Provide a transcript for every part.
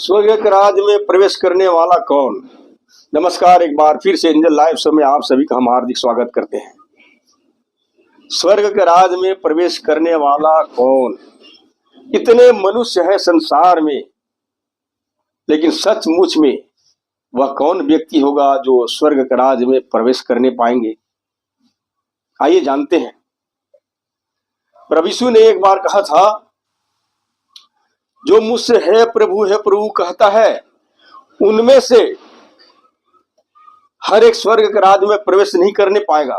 स्वर्ग के राज में प्रवेश करने वाला कौन। नमस्कार, एक बार फिर से एंजल लाइव शो में आप सभी का हम हार्दिक स्वागत करते हैं। स्वर्ग के राज में प्रवेश करने वाला कौन। इतने मनुष्य है संसार में, लेकिन सचमुच में वह कौन व्यक्ति होगा जो स्वर्ग के राज में प्रवेश करने पाएंगे। आइए जानते हैं। प्रभु यीशु ने एक बार कहा था, जो मुझसे है प्रभु कहता है, उनमें से हर एक स्वर्ग के राज में प्रवेश नहीं करने पाएगा,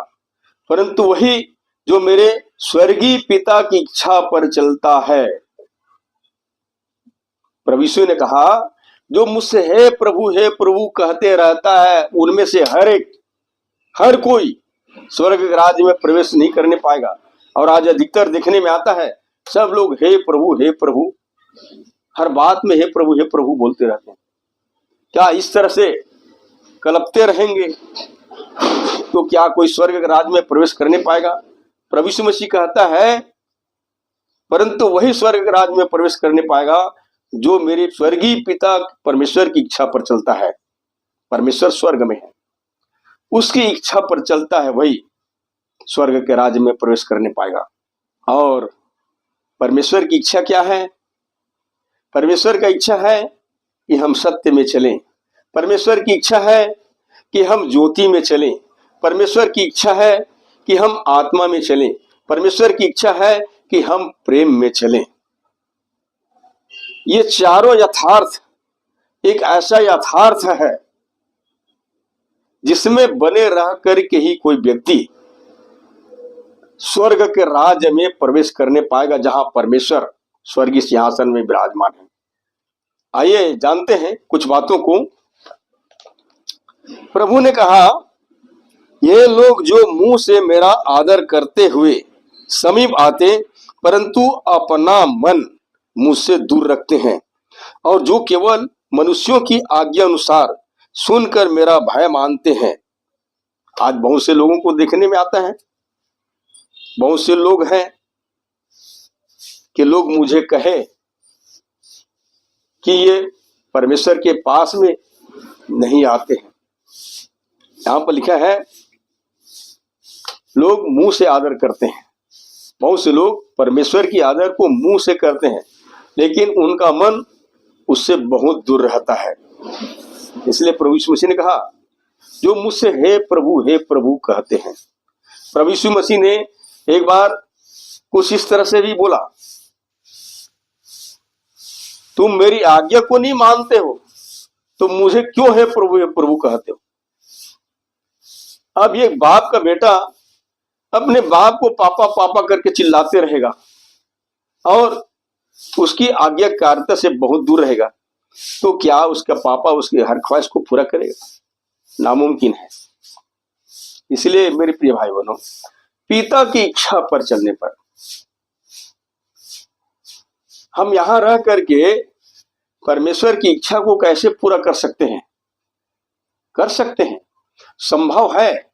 परंतु वही जो मेरे स्वर्गीय पिता की इच्छा पर चलता है। प्रभु यीशु ने कहा, जो मुझसे है प्रभु कहते रहता है, उनमें से हर कोई स्वर्ग के राज में प्रवेश नहीं करने पाएगा। और आज अधिकतर देखने में आता है, सब लोग हे प्रभु हर बात में हे प्रभु बोलते रहते हैं। क्या इस तरह से कलपते रहेंगे तो क्या कोई स्वर्ग के राज में प्रवेश करने पाएगा। प्रभु यीशु मसीह कहता है, परंतु वही स्वर्ग के राज में प्रवेश करने पाएगा जो मेरे स्वर्गीय पिता परमेश्वर की इच्छा पर चलता है। परमेश्वर स्वर्ग में है, उसकी इच्छा पर चलता है, वही स्वर्ग के राज में प्रवेश करने पाएगा। और परमेश्वर की इच्छा क्या है। परमेश्वर का इच्छा है कि हम सत्य में चलें। परमेश्वर की इच्छा है कि हम ज्योति में चलें। परमेश्वर की इच्छा है कि हम आत्मा में चलें। परमेश्वर की इच्छा है कि हम प्रेम में चलें। ये चारों यथार्थ एक ऐसा यथार्थ है जिसमें बने रह करके ही कोई व्यक्ति स्वर्ग के राज्य में प्रवेश करने पाएगा, जहां परमेश्वर स्वर्गीय सिंहासन में विराजमान है। आइए जानते हैं कुछ बातों को। प्रभु ने कहा, ये लोग जो मुंह से मेरा आदर करते हुए समीप आते, परंतु अपना मन मुझसे दूर रखते हैं, और जो केवल मनुष्यों की आज्ञा अनुसार सुनकर मेरा भय मानते हैं। आज बहुत से लोगों को देखने में आता है, बहुत से लोग हैं कि लोग मुझे कहे कि ये परमेश्वर के पास में नहीं आते हैं। यहां पर लिखा है, लोग मुंह से आदर करते हैं। बहुत से लोग परमेश्वर की आदर को मुंह से करते हैं, लेकिन उनका मन उससे बहुत दूर रहता है। इसलिए प्रभु यीशु मसीह ने कहा, जो मुझसे हे प्रभु कहते हैं। प्रभु यीशु मसीह ने एक बार कुछ इस तरह से भी बोला, तुम मेरी आज्ञा को नहीं मानते हो तो मुझे क्यों हे प्रभु कहते हो। अब ये बाप का बेटा अपने बाप को पापा पापा करके चिल्लाते रहेगा और उसकी आज्ञाकारिता से बहुत दूर रहेगा, तो क्या उसका पापा उसकी हर ख्वाहिश को पूरा करेगा। नामुमकिन है। इसलिए मेरे प्रिय भाई बहनों, पिता की इच्छा पर चलने पर हम यहां रह करके परमेश्वर की इच्छा को कैसे पूरा कर सकते हैं। कर सकते हैं, संभव है।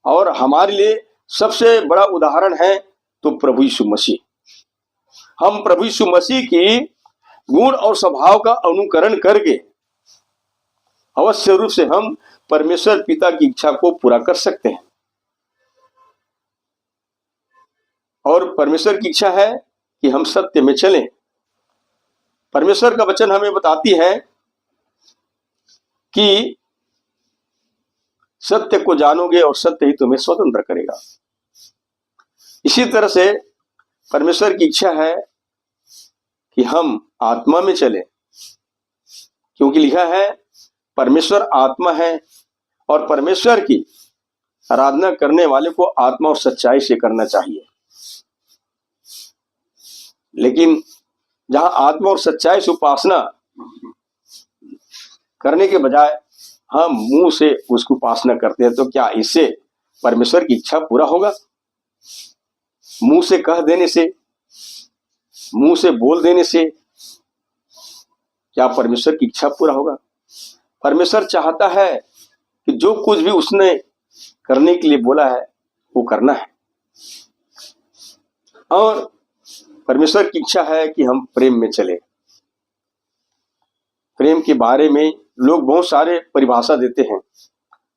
और हमारे लिए सबसे बड़ा उदाहरण है तो प्रभु यीशु मसीह। हम प्रभु यीशु मसीह की गुण और स्वभाव का अनुकरण करके अवश्य रूप से हम परमेश्वर पिता की इच्छा को पूरा कर सकते हैं। और परमेश्वर की इच्छा है कि हम सत्य में चलें। परमेश्वर का वचन हमें बताती है कि सत्य को जानोगे और सत्य ही तुम्हें स्वतंत्र करेगा। इसी तरह से परमेश्वर की इच्छा है कि हम आत्मा में चलें, क्योंकि लिखा है परमेश्वर आत्मा है और परमेश्वर की आराधना करने वाले को आत्मा और सच्चाई से करना चाहिए। लेकिन जहां आत्मा और सच्चाई से उपासना करने के बजाय हम मुंह से उसकी उपासना करते हैं, तो क्या इससे परमेश्वर की इच्छा पूरा होगा। मुंह से कह देने से, मुंह से बोल देने से क्या परमेश्वर की इच्छा पूरा होगा। परमेश्वर चाहता है कि जो कुछ भी उसने करने के लिए बोला है वो करना है। और परमेश्वर की इच्छा है कि हम प्रेम में चले। प्रेम के बारे में लोग बहुत सारे परिभाषा देते हैं,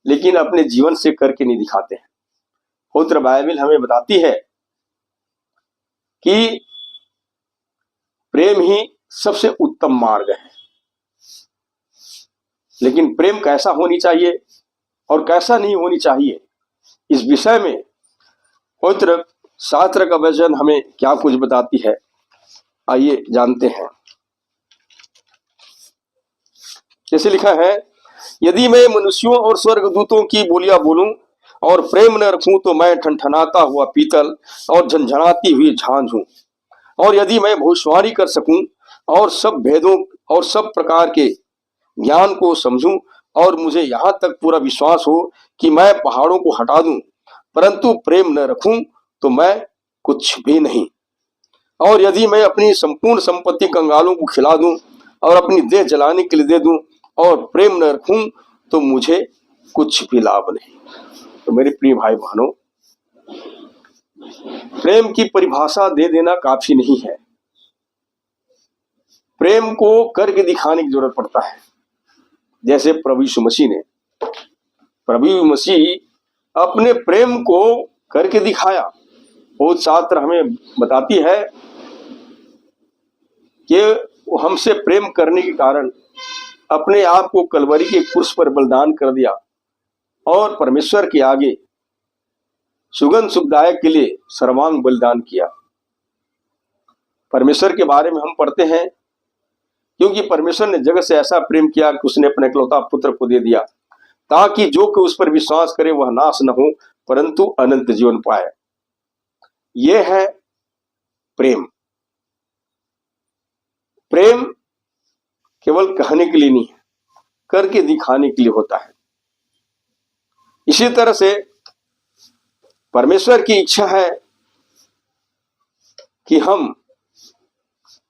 लेकिन अपने जीवन से करके नहीं दिखाते हैं। पवित्र बाइबल हमें बताती है कि प्रेम ही सबसे उत्तम मार्ग है। लेकिन प्रेम कैसा होनी चाहिए और कैसा नहीं होनी चाहिए, इस विषय में पवित्र शास्त्र का वचन हमें क्या कुछ बताती है, आइए जानते हैं। जैसे लिखा है, यदि मैं मनुष्यों और स्वर्गदूतों की बोलियां बोलूं और प्रेम न रखूं तो मैं ठनठनाता हुआ पीतल और झंझनाती हुई झांझ हूं। और यदि मैं भविष्यवाणी कर सकूं और सब भेदों और सब प्रकार के ज्ञान को समझूं और मुझे यहाँ तक पूरा विश्वास हो कि मैं पहाड़ों को हटा दूं, परंतु प्रेम न रखूं तो मैं कुछ भी नहीं। और यदि मैं अपनी संपूर्ण संपत्ति कंगालों को खिला दूं और अपनी देह जलाने के लिए दे दूं और प्रेम न रखूं तो मुझे कुछ भी लाभ नहीं। तो मेरे प्रिय भाई बहनों, प्रेम की परिभाषा दे देना काफी नहीं है। प्रेम को करके दिखाने की जरूरत पड़ता है। जैसे प्रभु यीशु मसीह अपने प्रेम को करके दिखाया। बहुत शास्त्र हमें बताती है कि वो हमसे प्रेम करने के कारण अपने आप को कलवरी के क्रूस पर बलिदान कर दिया और परमेश्वर के आगे सुगंध सुखदायक के लिए सर्वांग बलिदान किया। परमेश्वर के बारे में हम पढ़ते हैं, क्योंकि परमेश्वर ने जगत से ऐसा प्रेम किया कि उसने अपने इकलौता पुत्र को दे दिया, ताकि जो कोई उस पर विश्वास करे वह नाश न हो परंतु अनंत जीवन पाए। यह है प्रेम। प्रेम केवल कहने के लिए नहीं है, करके दिखाने के लिए होता है। इसी तरह से परमेश्वर की इच्छा है कि हम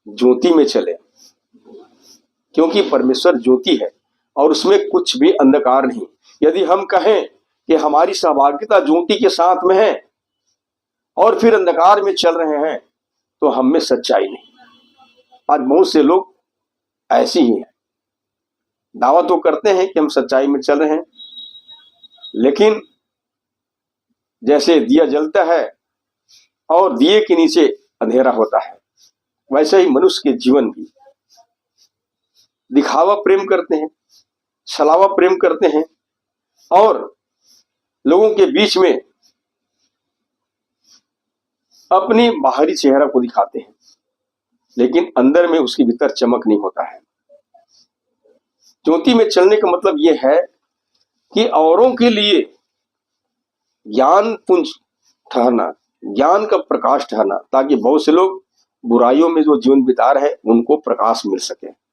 ज्योति में चले, क्योंकि परमेश्वर ज्योति है और उसमें कुछ भी अंधकार नहीं। यदि हम कहें कि हमारी सहभागिता ज्योति के साथ में है और फिर अंधकार में चल रहे हैं, तो हम में सच्चाई नहीं। आज बहुत से लोग ऐसे ही हैं, दावा तो करते हैं कि हम सच्चाई में चल रहे हैं, लेकिन जैसे दिया जलता है और दिए के नीचे अंधेरा होता है, वैसे ही मनुष्य के जीवन भी दिखावा प्रेम करते हैं, छलावा प्रेम करते हैं और लोगों के बीच में अपनी बाहरी चेहरा को दिखाते हैं, लेकिन अंदर में उसके भीतर चमक नहीं होता है। ज्योति में चलने का मतलब यह है कि औरों के लिए ज्ञान पुंज ठहरना, ज्ञान का प्रकाश ठहरना, ताकि बहुत से लोग बुराइयों में जो जीवन बिता रहे हैं उनको प्रकाश मिल सके।